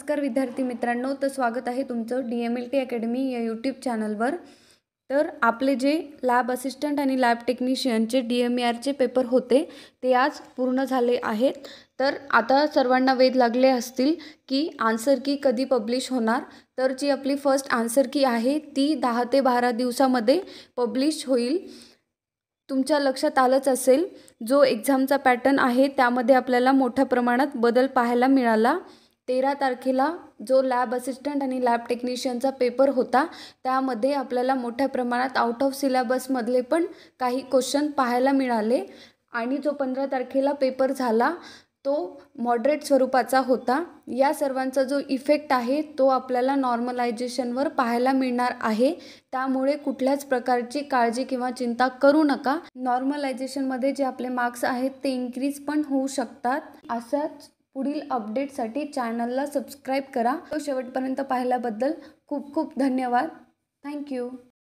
नमस्कार विद्यार्थी मित्रांनो, तर स्वागत आहे तुमचं DMLT अकॅडमी या यूट्यूब चॅनलवर। तर आपले जे लॅब असिस्टंट आणि लॅब टेक्निशियनचे DMERचे पेपर होते ते आज पूर्ण झाले आहेत। तर आता सर्वांना वेध लागले असतील की आन्सर की कधी पब्लिश होणार। तर जी आपली फर्स्ट आन्सर की आहे ती 10 ते 12 दिवसामध्ये पब्लिश होईल। तुमच्या लक्षात आलंच असेल, जो एक्झामचा पॅटर्न आहे त्यामध्ये आपल्याला मोठ्या प्रमाणात बदल पाहायला मिळाला। 13 तारखेला जो लॅब असिस्टंट आणि लॅब टेक्निशियनचा पेपर होता त्यामध्ये आपल्याला मोठ्या प्रमाणात आउट ऑफ सिलेबसमधले पण काही क्वेश्चन पाहायला मिळाले आणि जो 15 तारखेला पेपर झाला तो मॉडरेट स्वरूपाचा होता। या सर्वांचा जो इफेक्ट आहे तो आपल्याला नॉर्मलायझेशनवर पाहायला मिळणार आहे, त्यामुळे कुठल्याच प्रकारची काळजी किंवा चिंता करू नका। नॉर्मलायझेशनमध्ये जे आपले मार्क्स आहेत ते इन्क्रीज पण होऊ शकतात। असाच पुढील अपडेटसाठी चॅनलला सबस्क्राईब करा। शेवटपर्यंत पाहिल्याबद्दल खूप खूप धन्यवाद। थँक्यू।